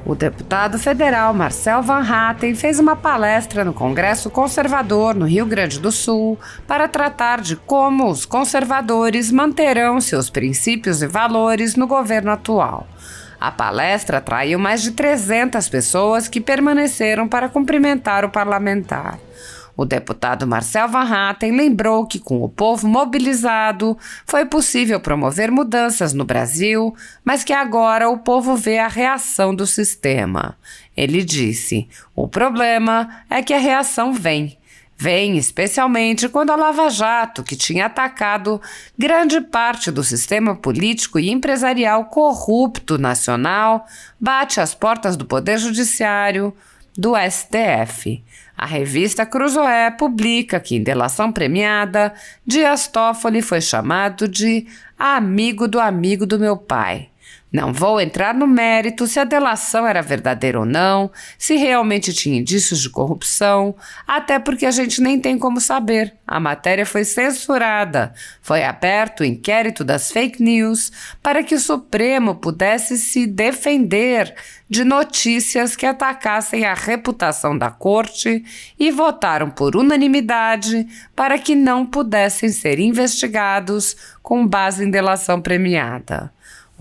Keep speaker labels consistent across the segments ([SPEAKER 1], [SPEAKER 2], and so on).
[SPEAKER 1] O deputado federal Marcel Van Hatten fez uma palestra no Congresso Conservador, no Rio Grande do Sul, para tratar de como os conservadores manterão seus princípios e valores no governo atual. A palestra atraiu mais de 300 pessoas que permaneceram para cumprimentar o parlamentar. O deputado Marcel Van Hatten lembrou que, com o povo mobilizado, foi possível promover mudanças no Brasil, mas que agora o povo vê a reação do sistema. Ele disse: "O problema é que a reação vem. Vem especialmente quando a Lava Jato, que tinha atacado grande parte do sistema político e empresarial corrupto nacional, bate às portas do Poder Judiciário, do STF. A revista Cruzoé publica que, em delação premiada, Dias Toffoli foi chamado de amigo do meu pai. Não vou entrar no mérito se a delação era verdadeira ou não, se realmente tinha indícios de corrupção, até porque a gente nem tem como saber. A matéria foi censurada. Foi aberto o inquérito das fake news para que o Supremo pudesse se defender de notícias que atacassem a reputação da corte e votaram por unanimidade para que não pudessem ser investigados com base em delação premiada."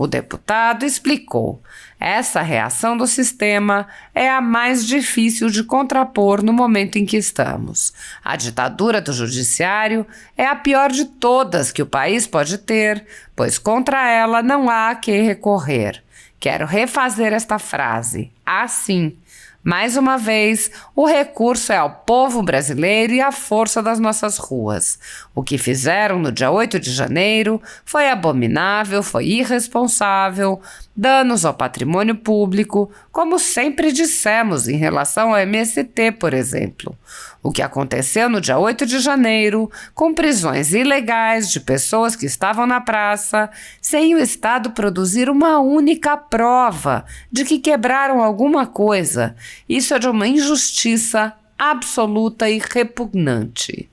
[SPEAKER 1] O deputado explicou: "Essa reação do sistema é a mais difícil de contrapor no momento em que estamos. A ditadura do judiciário é a pior de todas que o país pode ter, pois contra ela não há a que recorrer. Quero refazer esta frase, assim. Mais uma vez, o recurso é ao povo brasileiro e à força das nossas ruas. O que fizeram no dia 8 de janeiro foi abominável, foi irresponsável, danos ao patrimônio público, como sempre dissemos em relação ao MST, por exemplo. O que aconteceu no dia 8 de janeiro, com prisões ilegais de pessoas que estavam na praça, sem o Estado produzir uma única prova de que quebraram alguma coisa, isso é de uma injustiça absoluta e repugnante."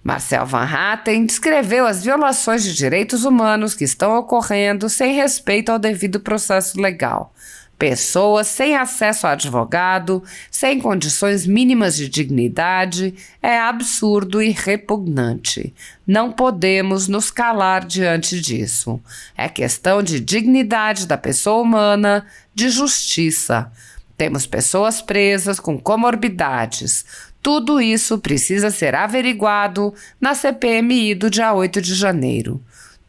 [SPEAKER 1] Marcel Van Hatten descreveu as violações de direitos humanos que estão ocorrendo sem respeito ao devido processo legal. Pessoas sem acesso a advogado, sem condições mínimas de dignidade, é absurdo e repugnante. Não podemos nos calar diante disso. É questão de dignidade da pessoa humana, de justiça. Temos pessoas presas com comorbidades. Tudo isso precisa ser averiguado na CPMI do dia 8 de janeiro.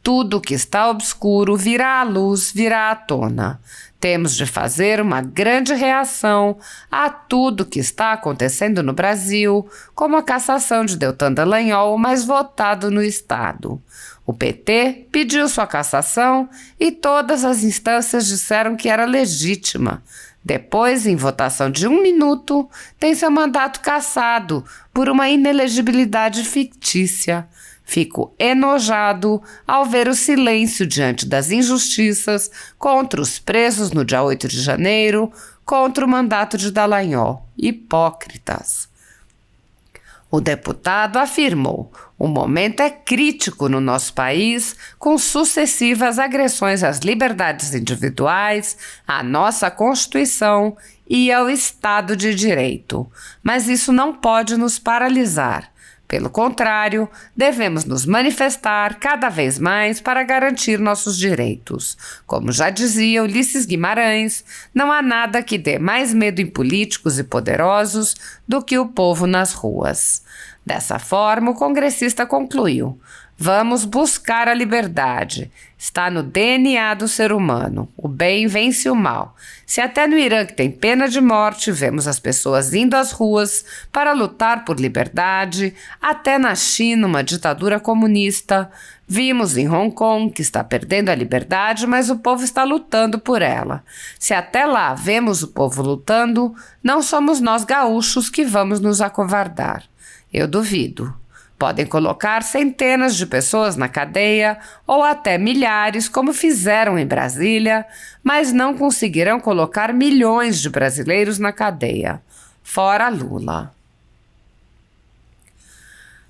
[SPEAKER 1] Tudo que está obscuro virá à luz, virá à tona. Temos de fazer uma grande reação a tudo que está acontecendo no Brasil, como a cassação de Deltan Dallagnol, o mais votado no Estado. O PT pediu sua cassação e todas as instâncias disseram que era legítima. Depois, em votação de 1 minuto, tem seu mandato cassado por uma inelegibilidade fictícia. Fico enojado ao ver o silêncio diante das injustiças contra os presos no dia 8 de janeiro, contra o mandato de Dallagnol. Hipócritas. O deputado afirmou: "O momento é crítico no nosso país, com sucessivas agressões às liberdades individuais, à nossa Constituição e ao Estado de Direito. Mas isso não pode nos paralisar. Pelo contrário, devemos nos manifestar cada vez mais para garantir nossos direitos. Como já dizia Ulisses Guimarães, não há nada que dê mais medo em políticos e poderosos do que o povo nas ruas." Dessa forma, o congressista concluiu: "Vamos buscar a liberdade. Está no DNA do ser humano. O bem vence o mal. Se até no Irã, que tem pena de morte, vemos as pessoas indo às ruas para lutar por liberdade, até na China, uma ditadura comunista, vimos em Hong Kong, que está perdendo a liberdade, mas o povo está lutando por ela. Se até lá vemos o povo lutando, não somos nós gaúchos que vamos nos acovardar. Eu duvido. Podem colocar centenas de pessoas na cadeia ou até milhares, como fizeram em Brasília, mas não conseguirão colocar milhões de brasileiros na cadeia. Fora Lula."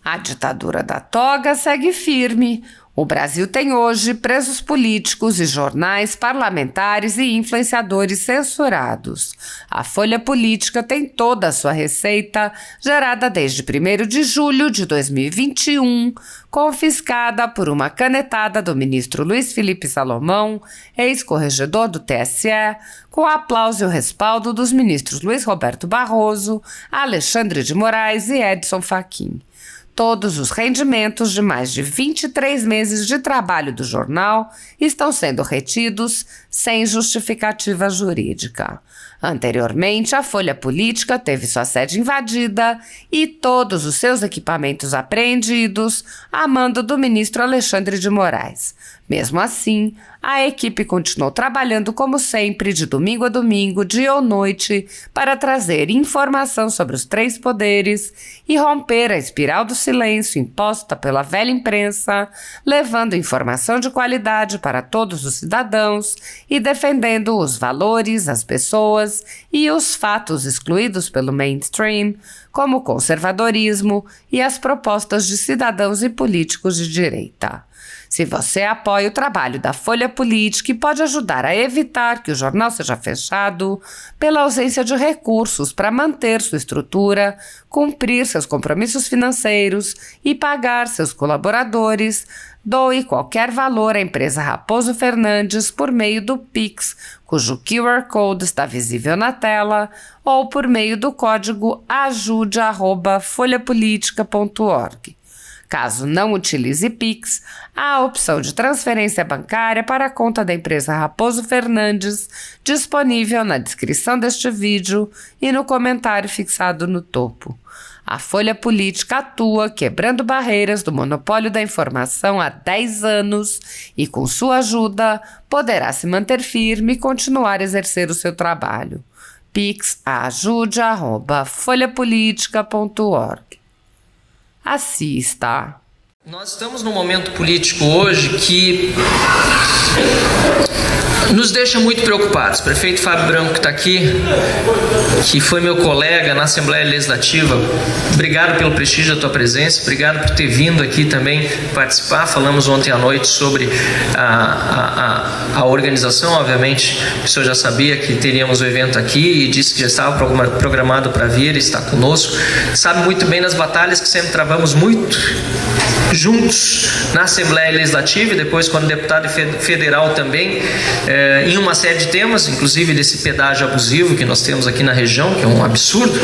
[SPEAKER 1] A ditadura da toga segue firme. O Brasil tem hoje presos políticos e jornais, parlamentares e influenciadores censurados. A Folha Política tem toda a sua receita, gerada desde 1º de julho de 2021, confiscada por uma canetada do ministro Luiz Felipe Salomão, ex-corregedor do TSE, com o aplauso e o respaldo dos ministros Luiz Roberto Barroso, Alexandre de Moraes e Edson Fachin. Todos os rendimentos de mais de 23 meses de trabalho do jornal estão sendo retidos sem justificativa jurídica. Anteriormente, a Folha Política teve sua sede invadida e todos os seus equipamentos apreendidos a mando do ministro Alexandre de Moraes. Mesmo assim, a equipe continuou trabalhando como sempre, de domingo a domingo, dia ou noite, para trazer informação sobre os 3 poderes e romper a espiral do silêncio imposta pela velha imprensa, levando informação de qualidade para todos os cidadãos e defendendo os valores, as pessoas e os fatos excluídos pelo mainstream, como o conservadorismo e as propostas de cidadãos e políticos de direita. Se você apoia o trabalho da Folha Política e pode ajudar a evitar que o jornal seja fechado, pela ausência de recursos para manter sua estrutura, cumprir seus compromissos financeiros e pagar seus colaboradores, doe qualquer valor à empresa Raposo Fernandes por meio do Pix, cujo QR Code está visível na tela, ou por meio do código ajude@folhapolitica.org. Caso não utilize Pix, há a opção de transferência bancária para a conta da empresa Raposo Fernandes, disponível na descrição deste vídeo e no comentário fixado no topo. A Folha Política atua quebrando barreiras do monopólio da informação há 10 anos e, com sua ajuda, poderá se manter firme e continuar a exercer o seu trabalho. Pix ajude@folhapolitica.org. Assista.
[SPEAKER 2] Nós estamos num momento político hoje que nos deixa muito preocupados. O prefeito Fábio Branco, que está aqui, que foi meu colega na Assembleia Legislativa, obrigado pelo prestígio da tua presença, obrigado por ter vindo aqui também participar. Falamos ontem à noite sobre a organização. Obviamente, o senhor já sabia que teríamos o evento aqui e disse que já estava programado para vir e está conosco. Sabe muito bem das batalhas que sempre travamos muito juntos na Assembleia Legislativa e depois quando deputado federal também, em uma série de temas, inclusive desse pedágio abusivo que nós temos aqui na região, que é um absurdo,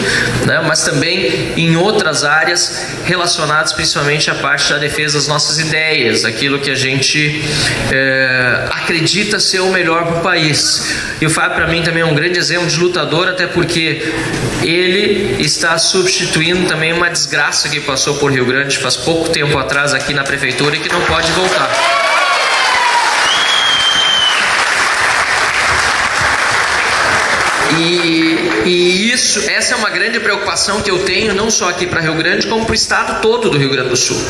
[SPEAKER 2] né? Mas também em outras áreas relacionadas principalmente à parte da defesa das nossas ideias, aquilo que a gente acredita ser o melhor para o país. E o Fábio, para mim, também é um grande exemplo de lutador, até porque ele está substituindo também uma desgraça que passou por Rio Grande faz pouco tempo atrás aqui na prefeitura e que não pode voltar. E essa é uma grande preocupação que eu tenho, não só aqui para Rio Grande, como para o estado todo do Rio Grande do Sul.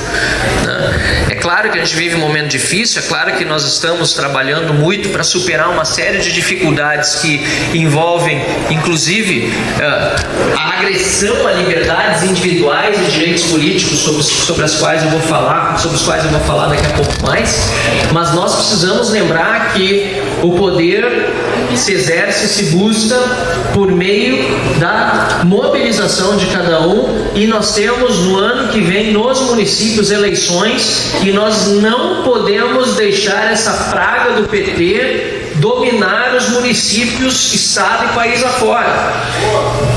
[SPEAKER 2] É claro que a gente vive um momento difícil, é claro que nós estamos trabalhando muito para superar uma série de dificuldades que envolvem, inclusive, a agressão a liberdades individuais e direitos políticos sobre os quais eu vou falar daqui a pouco mais, mas nós precisamos lembrar que o poder se exerce, se busca por meio da mobilização de cada um, e nós temos no ano que vem nos municípios eleições e nós não podemos deixar essa praga do PT dominar os municípios, estado e país afora.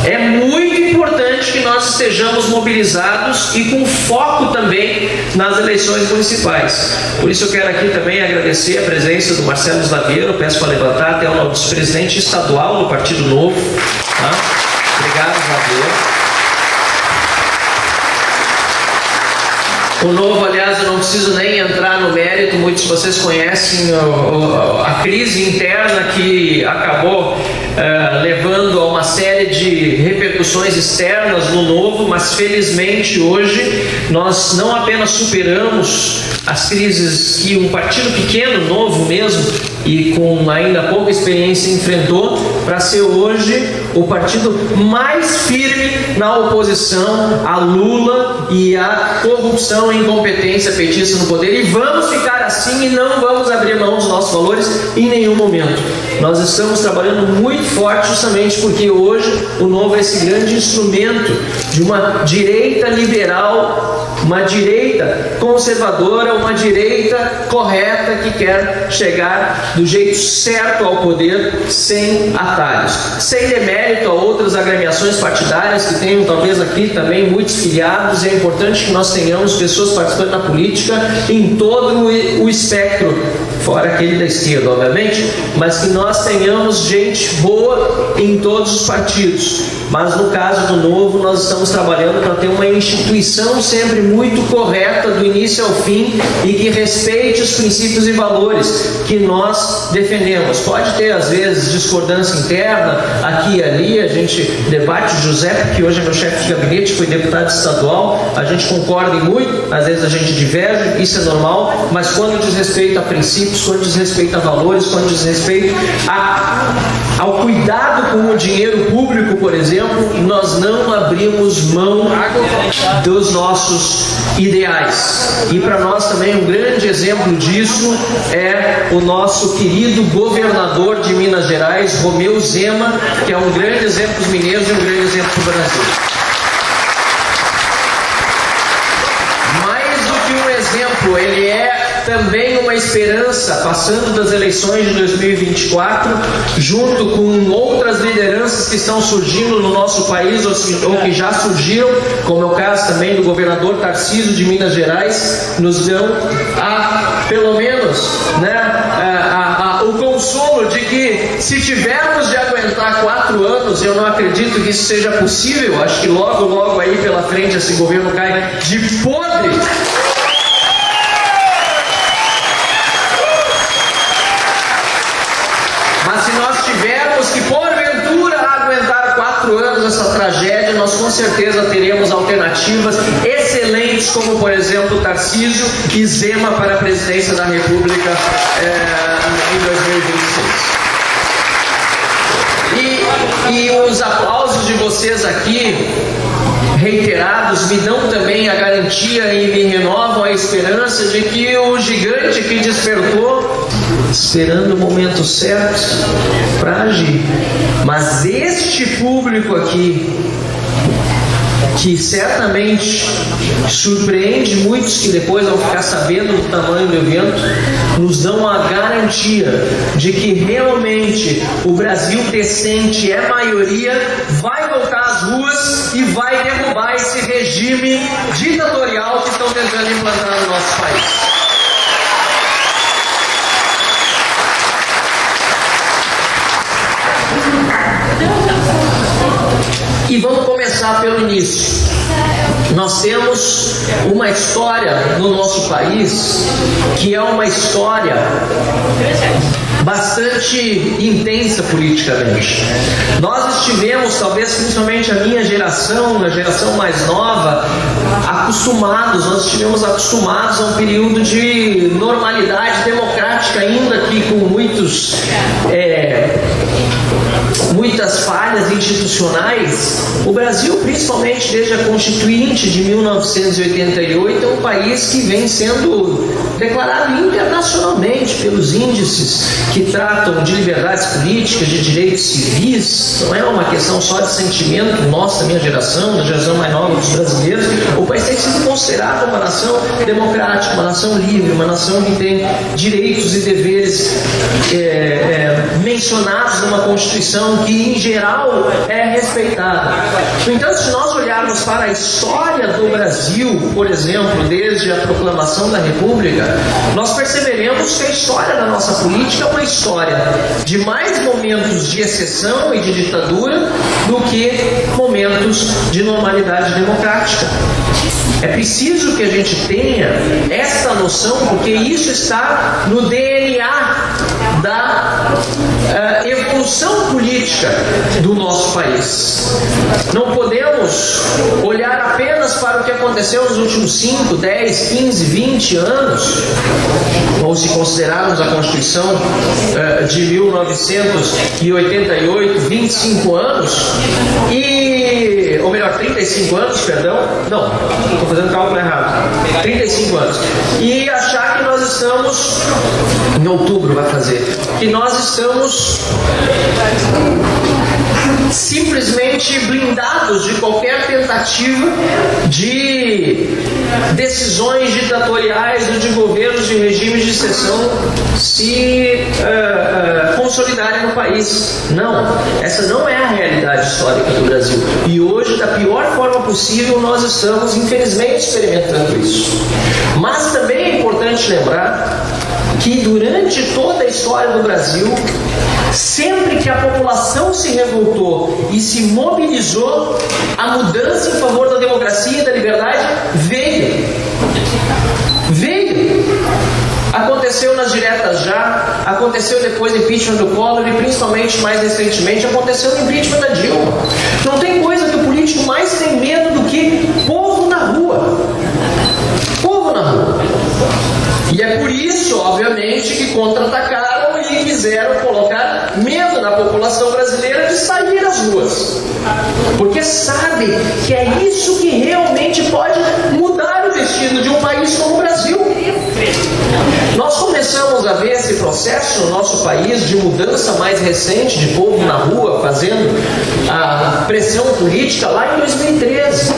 [SPEAKER 2] É muito importante que nós estejamos mobilizados e com foco também nas eleições municipais. Por isso eu quero aqui também agradecer a presença do Marcelo Slaviero, peço para levantar, até o vice-presidente estadual do Partido Novo. Tá? Obrigado, Slaviero. O Novo, aliás, eu não preciso nem entrar no mérito, muitos de vocês conhecem a crise interna que acabou levando a uma série de repercussões externas no Novo, mas felizmente hoje nós não apenas superamos as crises que um partido pequeno, novo mesmo, e com ainda pouca experiência enfrentou, para ser hoje o partido mais firme na oposição a Lula e à corrupção e incompetência petista no poder, e vamos ficar assim e não vamos abrir mão dos nossos valores em nenhum momento. Nós estamos trabalhando muito forte justamente porque hoje o Novo é esse grande instrumento de uma direita liberal, uma direita conservadora, uma direita correta que quer chegar do jeito certo ao poder, sem atalhos, sem demérito a outras agremiações partidárias que tenham talvez aqui também muitos filiados. É importante que nós tenhamos pessoas participando da política em todo o espectro, fora aquele da esquerda, obviamente, mas que nós tenhamos gente boa em todos os partidos. Mas no caso do Novo, nós estamos trabalhando para ter uma instituição sempre muito correta do início ao fim e que respeite os princípios e valores que nós defendemos. Pode ter às vezes discordância interna aqui e ali, a gente debate. José, que hoje é meu chefe de gabinete, foi deputado estadual, a gente concorda em muito, às vezes a gente diverge, isso é normal, mas quando diz respeito a princípios, quando diz respeito a valores, quando diz respeito ao cuidado com o dinheiro público, por exemplo, nós não abrimos mão dos nossos ideais. E para nós também um grande exemplo disso é o nosso querido governador de Minas Gerais, Romeu Zema, que é um grande exemplo dos mineiros e um grande exemplo do Brasil. Mais do que um exemplo, ele é também uma esperança, passando das eleições de 2024, junto com outras lideranças que estão surgindo no nosso país ou que já surgiram, como é o caso também do governador Tarcísio de Minas Gerais, nos dão pelo menos, o consolo de que, se tivermos de aguentar 4 anos, eu não acredito que isso seja possível, acho que logo aí pela frente esse governo cai de podre. Mas se nós tivermos que, porventura, aguentar 4 anos essa tragédia, nós com certeza teremos alternativas excelentes, como, por exemplo, Tarcísio e Zema para a presidência da República em 2026. E os aplausos de vocês aqui, reiterados, me dão também a garantia e me renovam a esperança de que o gigante que despertou, esperando o momento certo para agir. Mas este público aqui, que certamente surpreende muitos que depois vão ficar sabendo do tamanho do evento, nos dão a garantia de que realmente o Brasil decente é maioria, vai voltar às ruas e vai derrubar esse regime ditatorial que estão tentando implantar no nosso país. E vamos começar pelo início. Nós temos uma história no nosso país que é uma história bastante intensa politicamente. Nós estivemos, talvez principalmente a minha geração, a geração mais nova, nós estivemos acostumados a um período de normalidade democrática, ainda que com muitas falhas institucionais. O Brasil, principalmente desde a Constituinte de 1988, é um país que vem sendo declarado internacionalmente pelos índices que tratam de liberdades políticas, de direitos civis. Não é uma questão só de sentimento nossa, da minha geração, da geração mais nova dos brasileiros. O país tem sido considerado uma nação democrática, uma nação livre, uma nação que tem direitos e deveres mencionados numa Constituição que, em geral, é respeitada. No entanto, se nós olharmos para a história do Brasil, por exemplo, desde a proclamação da República, nós perceberemos que a história da nossa política é uma história de mais momentos de exceção e de ditadura do que momentos de normalidade democrática. É preciso que a gente tenha esta noção, porque isso está no DNA da evolução evolução política do nosso país. Não podemos olhar apenas para o que aconteceu nos últimos 5, 10, 15, 20 anos, ou se considerarmos a Constituição de 1988, 25 anos, ou melhor, 35 anos, perdão, não, estou fazendo cálculo errado, 35 anos, e achar que nós estamos, em outubro vai fazer, que nós estamos simplesmente blindados de qualquer tentativa de decisões ditatoriais ou de governos de regimes de exceção se consolidarem no país. Não, essa não é a realidade histórica do Brasil. E hoje, da pior forma possível, nós estamos, infelizmente, experimentando isso. Mas também é importante lembrar que durante toda a história do Brasil, sempre que a população se revoltou e se mobilizou, a mudança em favor da democracia e da liberdade veio. Aconteceu nas diretas já, aconteceu depois do impeachment do Collor e principalmente, mais recentemente, aconteceu no impeachment da Dilma. Não tem coisa que o político mais tem medo do que povo na rua. Povo na rua. E é por isso, obviamente, que contra-atacaram e quiseram colocar medo na população brasileira de sair às ruas. Porque sabe que é isso que realmente pode mudar o destino de um país como o Brasil. Nós começamos a ver esse processo no nosso país de mudança mais recente, de povo na rua, fazendo a pressão política lá em 2013.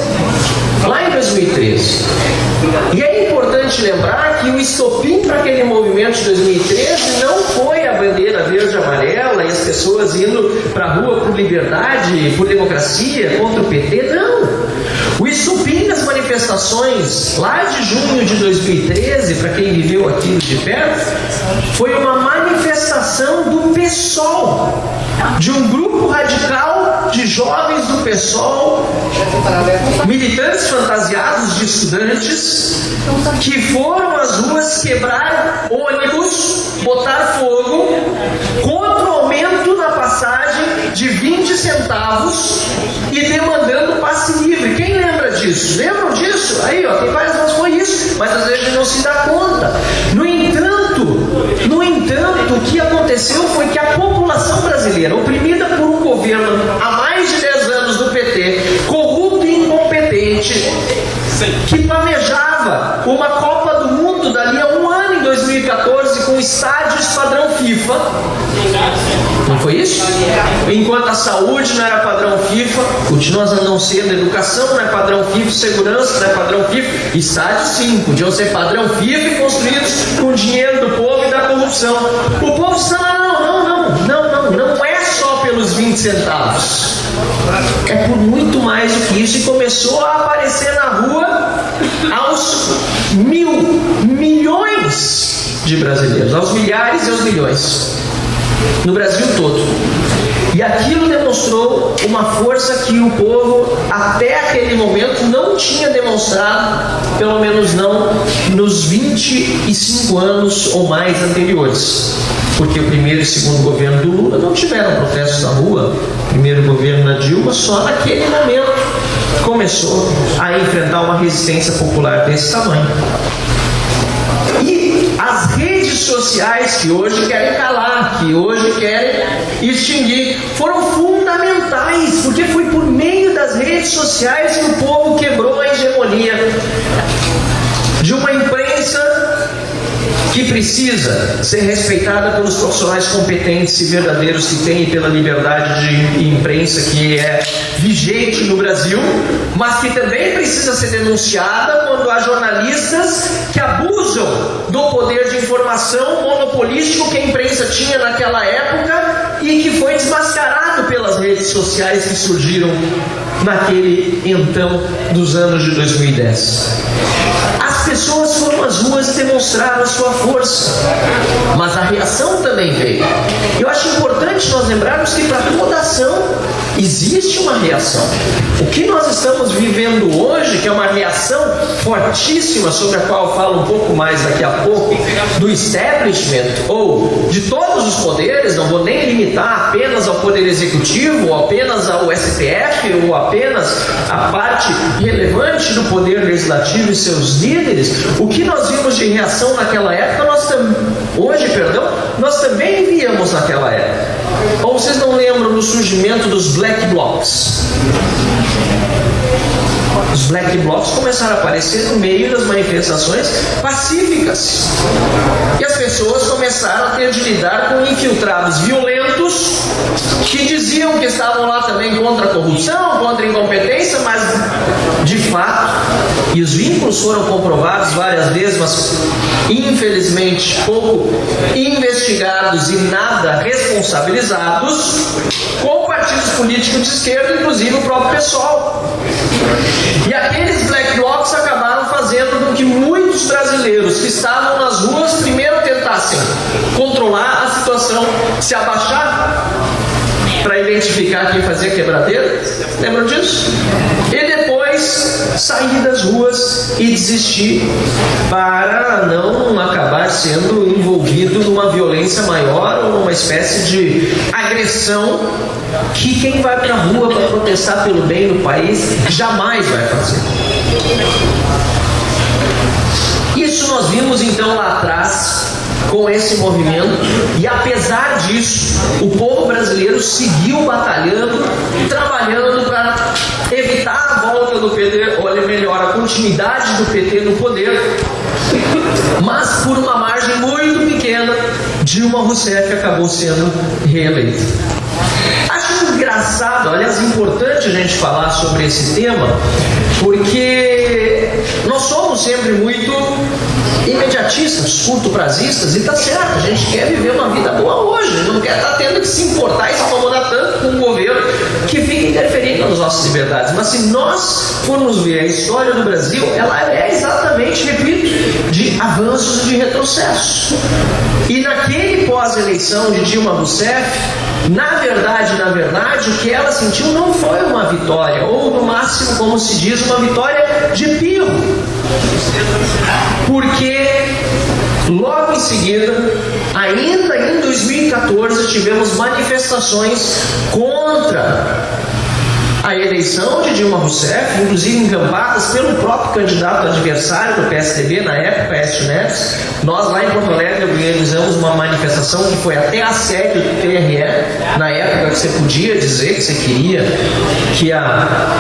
[SPEAKER 2] E é importante lembrar que o estopim para aquele movimento de 2013 não foi a bandeira verde e amarela e as pessoas indo para a rua por liberdade, por democracia, contra o PT, não. O estopim das manifestações lá de junho de 2013, para quem viveu aquilo de perto, foi uma manifestação do PSOL, de um grupo radical de jovens do PSOL, militantes fantasiados de estudantes, que foram às ruas quebrar ônibus, botar fogo contra o aumento na passagem de 20 centavos e demandando passe livre. Quem lembra disso? Lembram disso? Aí, ó, tem várias vezes foi isso, mas às vezes não se dá conta. No entanto, o que aconteceu foi que a população brasileira, oprimida por um governo há mais de 10 anos do PT, corrupto e incompetente, que planejava uma Copa do Mundo dali a um ano, em 2014, com estádios padrão FIFA. Não foi isso? Enquanto a saúde não era padrão FIFA, continua não sendo, educação não é padrão FIFA, segurança não é padrão FIFA, estádios sim, podiam ser padrão FIFA e construídos com dinheiro do povo e da corrupção. O povo está não é só pelos 20 centavos. É por muito mais do que isso, e começou a aparecer na rua aos milhões de brasileiros, aos milhares e aos milhões, no Brasil todo. E aquilo demonstrou uma força que o povo, até aquele momento, não tinha demonstrado, pelo menos não nos 25 anos ou mais anteriores. Porque o primeiro e segundo governo do Lula não tiveram protestos na rua. O primeiro governo da Dilma, só naquele momento, começou a enfrentar uma resistência popular desse tamanho. E as redes sociais, que hoje querem calar, que hoje querem extinguir, foram fundamentais, porque foi por meio das redes sociais que o povo quebrou a hegemonia de uma imprensa que precisa ser respeitada pelos profissionais competentes e verdadeiros que têm, pela liberdade de imprensa que é vigente no Brasil, mas que também precisa ser denunciada quando há jornalistas que abusam do poder de informação monopolístico que a imprensa tinha naquela época e que foi desmascarado pelas redes sociais que surgiram naquele então dos anos de 2010. As pessoas foram às ruas e demonstraram a sua força, mas a reação também veio. Eu acho importante nós lembrarmos que para toda ação existe uma reação. O que nós estamos vivendo hoje, que é uma reação fortíssima, sobre a qual eu falo um pouco mais daqui a pouco, do establishment, ou de todos os poderes, não vou nem limitar apenas apenas ao Poder Executivo, ou apenas ao STF, ou apenas a parte relevante do Poder Legislativo e seus líderes. O que nós vimos de reação naquela época, nós também víamos naquela época. Ou vocês não lembram do surgimento dos Black Blocs? Os Black Blocs começaram a aparecer no meio das manifestações pacíficas. E as pessoas começaram a ter de lidar com infiltrados violentos que diziam que estavam lá também contra a corrupção, contra a incompetência, mas de fato, e os vínculos foram comprovados várias vezes, mas infelizmente pouco investigados e nada responsabilizados, com partidos políticos de esquerda, inclusive o próprio PSOL. E aqueles Black Blocs acabaram fazendo com que muitos brasileiros que estavam nas ruas primeiro tentassem controlar a situação, se abaixar para identificar quem fazia quebradeira. Lembram disso? E depois sair das ruas e desistir para não acabar sendo envolvido numa violência maior ou numa espécie de agressão que quem vai para a rua para protestar pelo bem do país jamais vai fazer. Isso nós vimos então lá atrás com esse movimento, e apesar disso, o povo brasileiro seguiu batalhando, trabalhando para evitar a volta do PT, ou melhor, a continuidade do PT no poder, mas por uma margem muito pequena, Dilma Rousseff acabou sendo reeleita. Acho engraçado, aliás, importante a gente falar sobre esse tema, porque nós somos sempre muito imediatistas, curto-prazistas, e tá certo, a gente quer viver uma vida boa hoje, não quer estar tendo que se importar e se incomodar tanto com um governo que fica interferindo nas nossas liberdades. Mas se nós formos ver a história do Brasil, ela é exatamente, repito, de avanços e de retrocessos. E naquele pós-eleição de Dilma Rousseff, na verdade, o que ela sentiu não foi uma vitória, ou no máximo, como se diz, uma vitória de pirro. Porque logo em seguida, ainda em 2014, tivemos manifestações contra a eleição de Dilma Rousseff, inclusive encampadas pelo próprio candidato adversário do PSDB na época, Aécio Neves. Nós lá em Porto Alegre organizamos uma manifestação que foi até a sede do TRE, na época que você podia dizer que você queria que a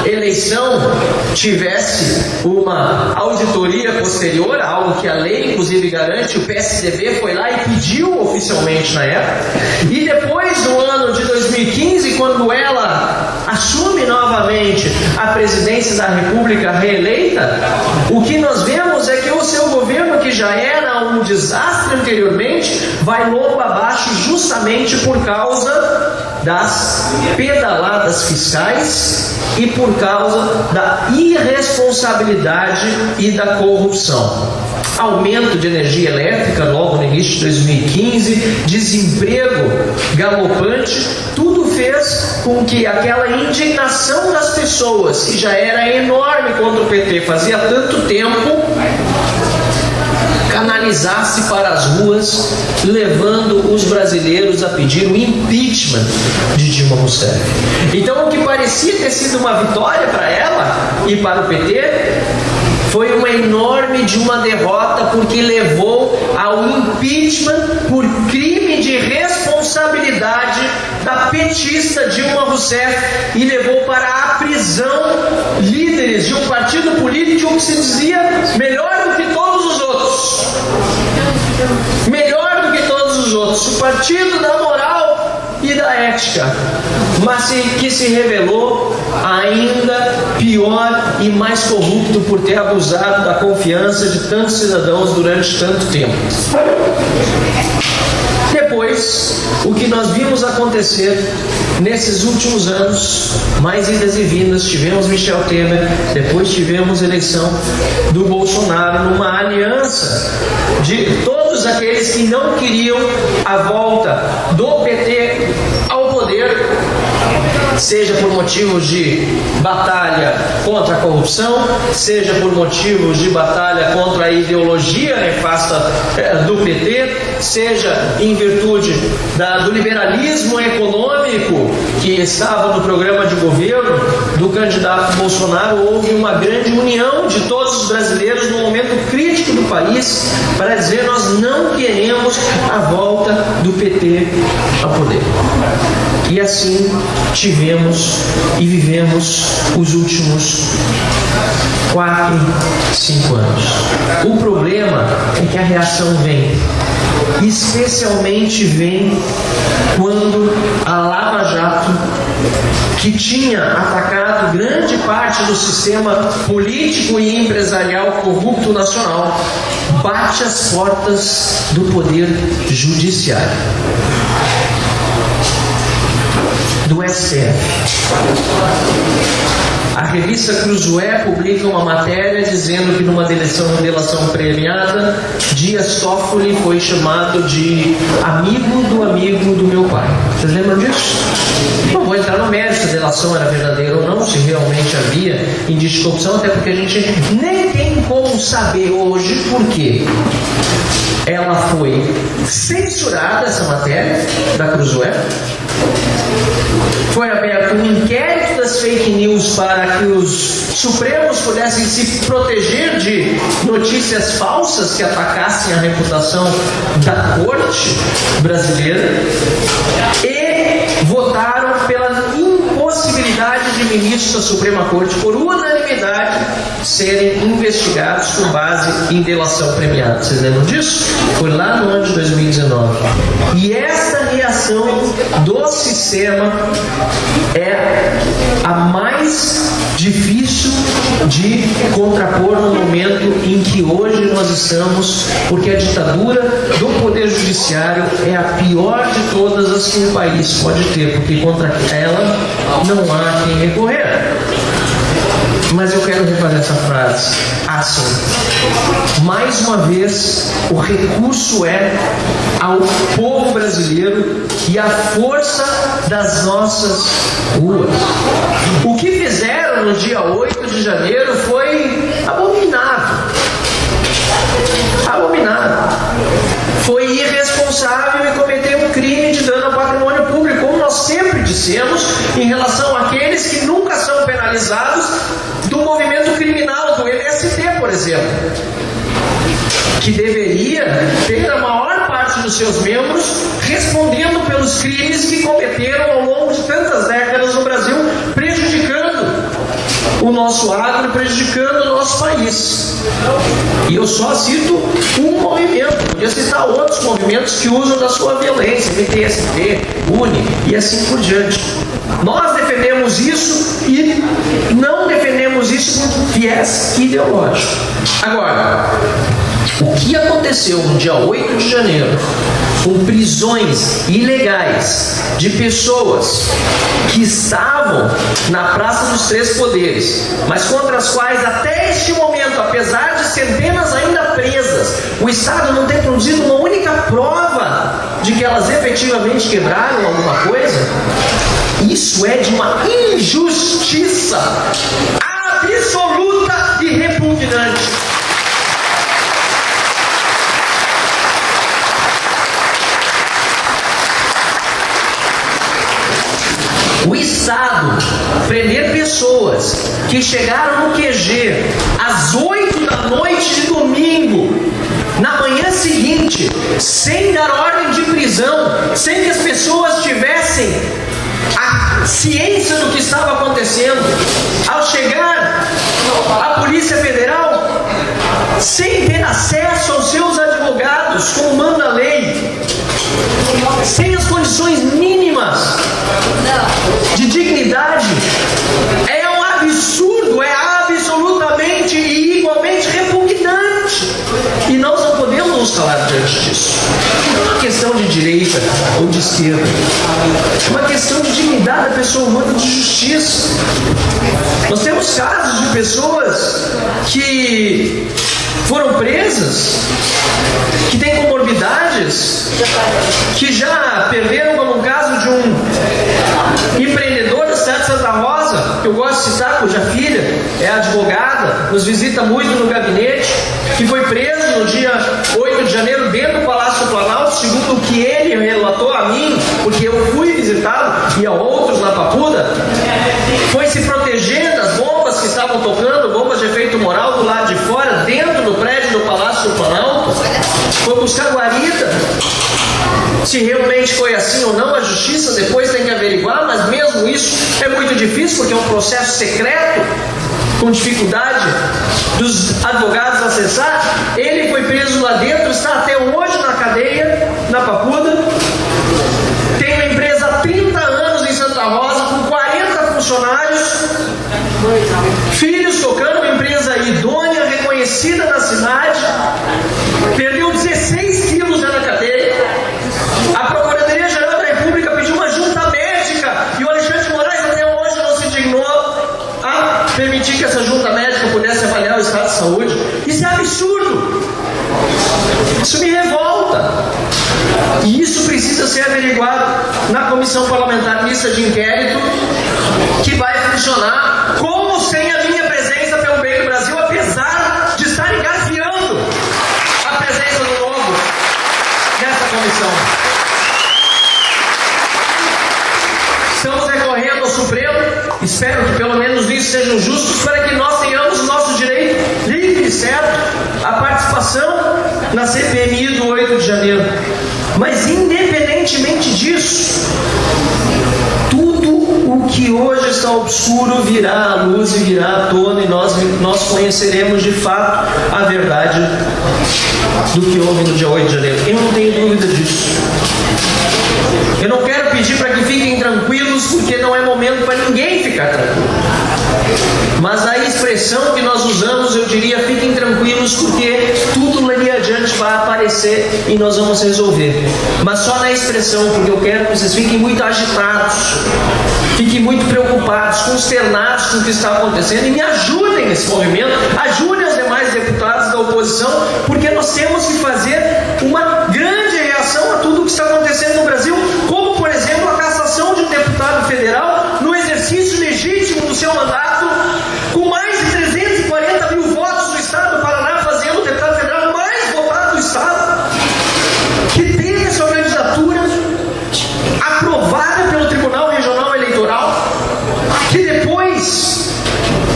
[SPEAKER 2] eleição tivesse uma auditoria posterior, algo que a lei inclusive garante. O PSDB foi lá e pediu oficialmente na época, e depois do ano de 2015, quando ela assume novamente a presidência da República reeleita, o que nós vemos é que o seu governo, que já era um desastre anteriormente, vai logo abaixo justamente por causa das pedaladas fiscais e por causa da irresponsabilidade e da corrupção. Aumento de energia elétrica logo no início de 2015, desemprego galopante, tudo fez com que aquela indignação das pessoas, que já era enorme contra o PT fazia tanto tempo, canalizasse para as ruas, levando os brasileiros a pedir o impeachment de Dilma Rousseff. Então, o que parecia ter sido uma vitória para ela e para o PT foi uma enorme de uma derrota, porque levou ao impeachment por crime de responsabilidade da petista Dilma Rousseff e levou para a prisão líderes de um partido político que se dizia melhor do que todos os outros. Melhor do que todos os outros. O partido da moral e da ética, mas que se revelou ainda pior e mais corrupto por ter abusado da confiança de tantos cidadãos durante tanto tempo. Depois, o que nós vimos acontecer nesses últimos anos, mais idas e vindas, tivemos Michel Temer, depois tivemos a eleição do Bolsonaro, numa aliança de todos aqueles que não queriam a volta do PT ao poder, seja por motivos de batalha contra a corrupção, seja por motivos de batalha contra a ideologia nefasta do PT, seja em virtude do liberalismo econômico que estava no programa de governo do candidato Bolsonaro, houve uma grande união de todos os brasileiros no momento crítico do país para dizer: nós não queremos a volta do PT ao poder. E assim tivemos e vivemos os últimos 4, 5 anos. O problema é que a reação vem, especialmente vem quando a Lava Jato, que tinha atacado grande parte do sistema político e empresarial corrupto nacional, bate as portas do poder judiciário, do STF. A revista Cruzoé publica uma matéria dizendo que numa delação premiada, Dias Toffoli foi chamado de amigo do meu pai. Vocês lembram disso? Não vou entrar no mérito se a delação era verdadeira ou não, se realmente havia indício de corrupção, até porque a gente nem tem como saber hoje por quê. Ela foi censurada, essa matéria da Cruzoé. Foi aberto um inquérito das fake news para que os supremos pudessem se proteger de notícias falsas que atacassem a reputação da corte brasileira, e votaram pela impossibilidade de ministros da Suprema Corte, por unanimidade, serem investigados com base em delação premiada. Vocês lembram disso? Foi lá no ano de 2019. E esta reação do sistema é a mais difícil de contrapor no momento em que hoje nós estamos, porque a ditadura do Poder Judiciário é a pior de todas as que um país pode ter, porque contra ela não há quem recorrer. Mas eu quero refazer essa frase assim: mais uma vez, o recurso é ao povo brasileiro e à força das nossas ruas. O que fizeram no dia 8 de janeiro foi abominável. Abominável. Foi irresponsável e cometeu um crime de dano ao patrimônio público, como nós sempre dissemos em relação àqueles que nunca são penalizados do movimento criminal, do MST, por exemplo, que deveria ter a maior parte dos seus membros respondendo pelos crimes que cometeram ao longo de tantas décadas no Brasil, prejudicando o nosso agro, prejudicando o nosso país. E eu só cito um movimento, podia citar outros movimentos que usam da sua violência, MTST, UNE e assim por diante. Nós defendemos isso e não defendemos isso com viés ideológico. Agora, o que aconteceu no dia 8 de janeiro com prisões ilegais de pessoas que estavam na Praça dos Três Poderes, mas contra as quais até este momento, apesar de centenas ainda presas, o Estado não tem produzido uma única prova de que elas efetivamente quebraram alguma coisa, isso é de uma injustiça absoluta e repugnante. O Estado prender pessoas que chegaram no QG às 8 da noite de domingo, na manhã seguinte, sem dar ordem de prisão, sem que as pessoas tivessem a ciência do que estava acontecendo, ao chegar a Polícia Federal, sem ter acesso aos seus advogados, como manda a lei, sem as condições mínimas de dignidade, é um absurdo, é absolutamente e igualmente repugnante. E nós não podemos nos calar diante disso. Não é uma questão de direita ou de esquerda, é uma questão de dignidade da pessoa humana, de justiça. Nós temos casos de pessoas que foram presas, que têm comorbidades, que já perderam, como o caso de um empreendedor da cidade de Santa Rosa, que eu gosto de citar, cuja filha é advogada, nos visita muito no gabinete, que foi preso no dia 8 de janeiro dentro do Palácio do Planalto, segundo o que ele relatou a mim e a outros na Papuda, foi se proteger das bombas que estavam tocando, bombas de efeito moral do lado de fora, dentro do prédio do Palácio do Planalto, foi buscar guarida. Se realmente foi assim ou não, a justiça depois tem que averiguar, mas mesmo isso é muito difícil, porque é um processo secreto, com dificuldade dos advogados acessar. Ele foi preso lá dentro, está até hoje na cadeia, na Papuda. Tem uma empresa há 30 anos em Santa Rosa, com 40 funcionários, filhos tocando, uma empresa idônea, reconhecida na cidade. Perdeu 16 quilos já na cadeia. A Procuradoria-Geral da República pediu uma junta médica e o Alexandre de Moraes até hoje não se dignou a permitir que essa junta médica pudesse avaliar o estado de saúde. Isso é absurdo. Isso me revolta. E isso precisa ser averiguado na Comissão Parlamentar Mista de Inquérito, que vai funcionar com ou sem a minha presença pelo bem do Brasil, apesar de estar engafiando a presença do Novo nessa comissão. Estamos recorrendo ao Supremo, espero que pelo menos isso sejam justos, para que nós tenhamos o nosso direito livre e certo à participação na CPMI do 8 de janeiro. Mas independentemente disso, tudo o que hoje está obscuro virá à luz e virá à tona, e nós conheceremos de fato a verdade do que houve no dia 8 de janeiro. Eu não tenho dúvida disso. Eu não quero pedir para que fiquem tranquilos, porque não é momento para ninguém ficar tranquilo. Mas a expressão que nós usamos, eu diria, fiquem tranquilos, porque tudo ali adiante vai aparecer e nós vamos resolver. Mas só na expressão, porque eu quero que vocês fiquem muito agitados, fiquem muito preocupados, consternados com o que está acontecendo, e me ajudem nesse movimento, ajudem os demais deputados da oposição, porque nós temos que fazer uma grande reação a tudo o que está acontecendo no Brasil, como, por exemplo, a cassação de um deputado federal no exercício legítimo do seu mandato, com mais de 340 mil votos do Estado do Paraná, fazendo o deputado federal mais votado do Estado, que teve a sua candidatura aprovada pelo Tribunal Regional Eleitoral, que depois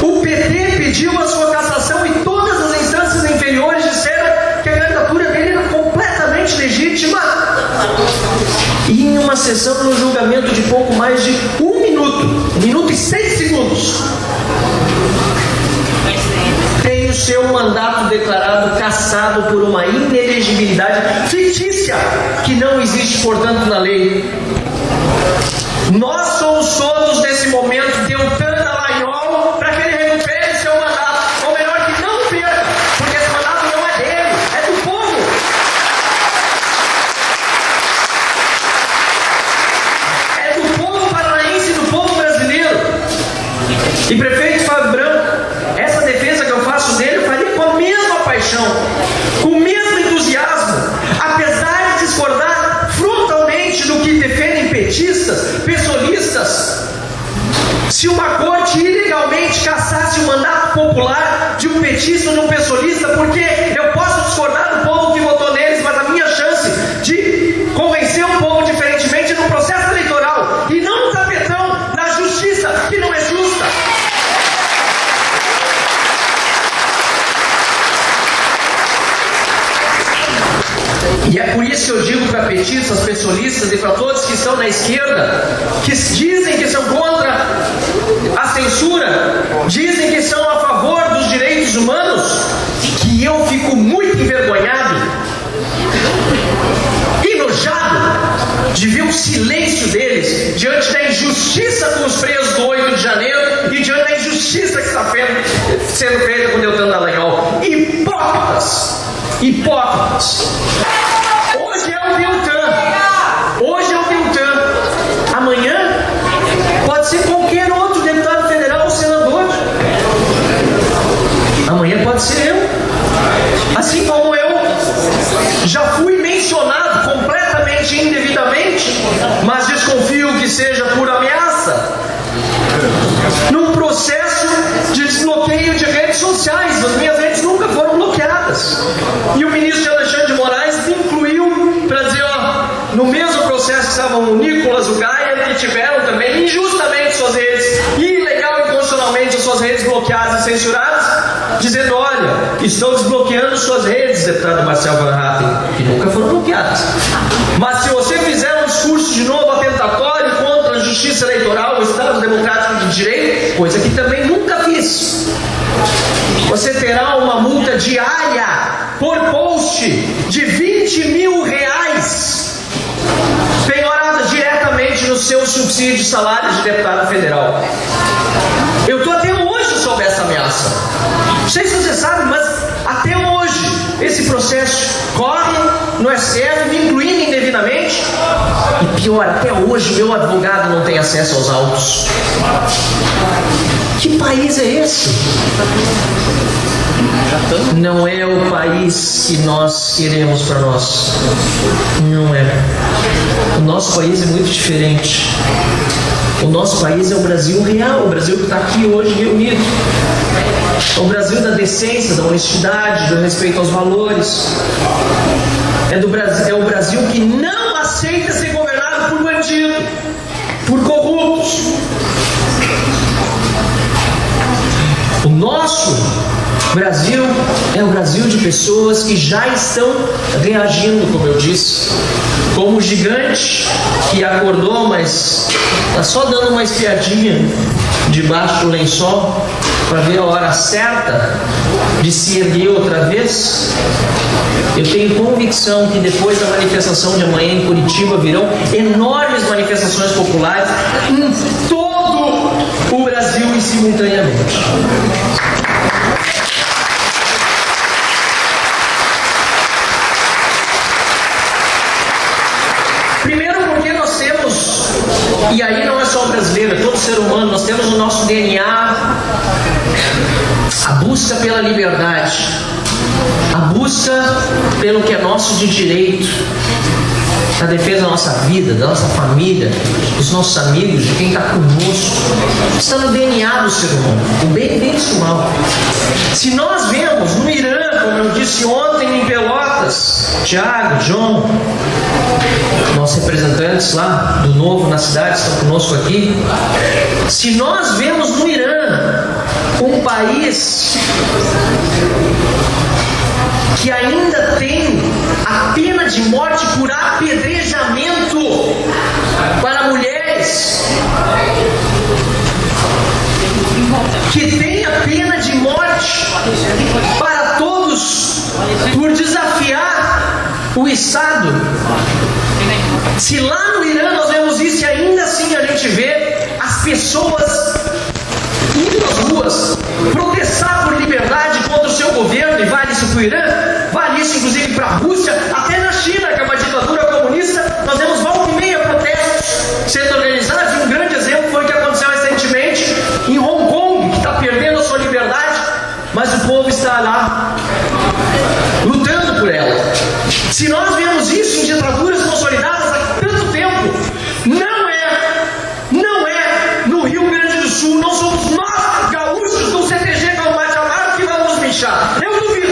[SPEAKER 2] o PT pediu a sua cassação e todas as instâncias inferiores disseram que a candidatura dele era completamente legítima. E em uma sessão no julgamento de pouco mais de 1 minuto e 6 segundos, tem o seu mandato declarado cassado por uma inelegibilidade fictícia, que não existe, portanto, na lei. Nós somos todos, nesse momento, Deltan Dallagnol, para que ele recupere seu mandato, ou melhor, que não perca, porque esse mandato não é dele, é do povo. É do povo paranaense e do povo brasileiro. E prefeito Fábio Branco, essa defesa que eu faço dele, eu faria com a mesma paixão, com o mesmo entusiasmo, apesar de discordar frontalmente do que defendem petistas, pessoalistas. Se uma corte ilegalmente cassasse o mandato popular de um petista ou de um pessoalista, porque eu posso discordar do povo que votou neles, mas a minha chance de convencer o povo diferentemente é no processo eleitoral, e não no tapetão da justiça, que não é justa. E é por isso que eu digo para petistas, pessoalistas e para todos que estão na esquerda, que dizem que são contra a censura, dizem que são a favor dos direitos humanos, que eu fico muito envergonhado, enojado de ver o silêncio deles diante da injustiça com os presos do 8 de janeiro e diante da injustiça que está sendo feita com o Deltan Dallagnol. Hipócritas! Hipócritas! Hoje é o Deltan. Hoje é o Deltan. Amanhã pode ser qualquer outro deputado federal ou senador. Amanhã pode ser eu. Assim como eu já fui mencionado completamente indevidamente, mas desconfio que seja por ameaça, num processo de desbloqueio de redes sociais. As minhas redes nunca foram bloqueadas. E o ministro Alexandre de Moraes me incluiu para dizer, no mesmo processo que estavam o Nicolas Azucaia, que tiveram também injustamente suas redes, ilegal e inconstitucionalmente suas redes bloqueadas e censuradas, dizendo: olha, estou desbloqueando suas redes, deputado Marcel Van Hatten, que nunca foram bloqueadas. Mas se você fizer um discurso de novo atentatório contra a justiça eleitoral, o Estado Democrático de Direito, coisa que também nunca fiz, você terá uma multa diária por post de R$20.000, penhorada diretamente no seu subsídio de salário de deputado federal. Eu estou até hoje sob essa ameaça. Não sei se você sabe, mas até hoje esse processo corre no STF, me incluindo indevidamente. E pior, até hoje meu advogado não tem acesso aos autos. Que país é esse? Não é o país que nós queremos para nós. Não é. O nosso país é muito diferente. O nosso país é o Brasil real, o Brasil que está aqui hoje reunido. É o Brasil da decência, da honestidade, do respeito aos valores. É o Brasil que não aceita ser governado por bandido, por corruptos. O nosso Brasil é o Brasil de pessoas que já estão reagindo, como eu disse, como o gigante que acordou, mas está só dando uma espiadinha debaixo do lençol para ver a hora certa de se erguer outra vez. Eu tenho convicção que depois da manifestação de amanhã em Curitiba virão enormes manifestações populares em todo o Brasil e simultaneamente. Primeiro porque nós temos, e aí não é só o brasileiro, é todo ser humano, nós temos no nosso DNA a busca pela liberdade, a busca pelo que é nosso de direito, a defesa da nossa vida, da nossa família, dos nossos amigos, de quem está conosco. Está no DNA do ser humano, o bem vence o mal. Se nós vemos no Irã, como eu disse ontem em Pelotas, Tiago, John, nossos representantes lá do Novo na cidade estão conosco aqui. Se nós vemos no Irã um país que ainda tem a pena de morte por apedrejamento para mulheres, que tem a pena de morte para todos por desafiar o Estado. Se lá no Irã nós vemos isso e ainda assim a gente vê as pessoas indo às ruas protestar por liberdade contra o seu governo, e vale isso para o Irã, vale isso inclusive para a Rússia, até na China, que é uma ditadura comunista, nós vemos volta e meia protestos sendo organizados, e um grande exemplo foi o que aconteceu recentemente em Hong Kong, que está perdendo a sua liberdade, mas o povo está lá lutando por ela. Se nós vemos isso em ditaduras consolidadas há tanto tempo, não é no Rio Grande do Sul, não somos nós, gaúchos do CTG Combate Armado, que vamos nos bichar. Eu duvido.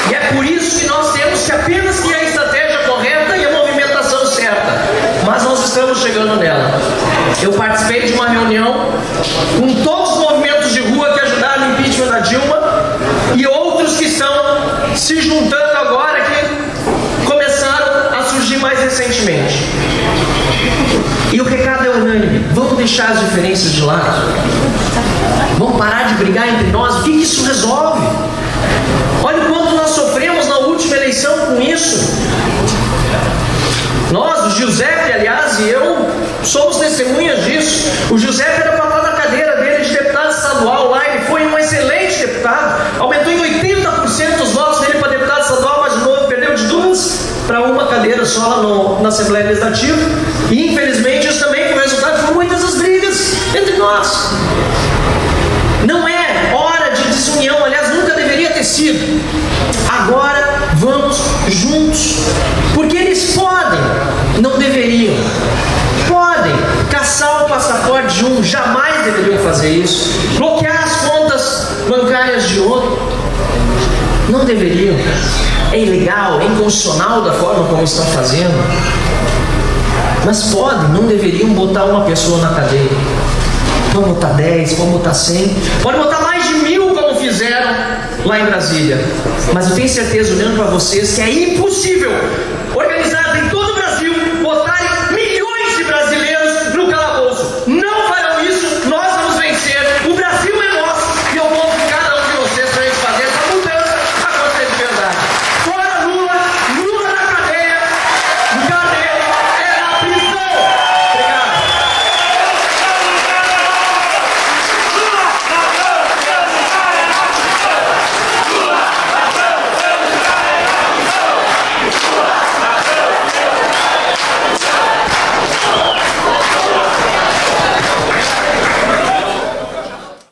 [SPEAKER 2] E é por isso que nós temos que apenas ter a estratégia correta e a movimentação certa. Mas nós estamos chegando nela. Eu participei de uma reunião com todos os movimentos de rua que ajudaram no impeachment da Dilma e outros que estão se juntando agora, que começaram a surgir mais recentemente. E o recado é unânime: vamos deixar as diferenças de lado, vamos parar de brigar entre nós. O que isso resolve? Olha o quanto nós sofremos na última eleição com isso. Nós, o Giuseppe, aliás, e eu somos testemunhas disso. O Giuseppe era para estar na cadeira dele de deputado estadual lá, ele foi um excelente deputado, aumentou em 80% os votos dele para deputado estadual, mas de novo perdeu de 2 para 1 cadeira só lá na Assembleia Legislativa, e infelizmente isso também foi o resultado de muitas das brigas entre nós. Não é hora de desunião, aliás, nunca deveria ter sido. Agora vamos juntos, porque eles podem, não deveriam, podem caçar o passaporte de um, jamais deveriam fazer isso, bloquear as contas bancárias de outro. Não deveriam. É ilegal, é inconstitucional da forma como estão fazendo. Mas podem, não deveriam botar uma pessoa na cadeia. Pode botar 10, pode botar 100, pode botar mais de 1000 como fizeram lá em Brasília. Mas eu tenho certeza, olhando para vocês, que é impossível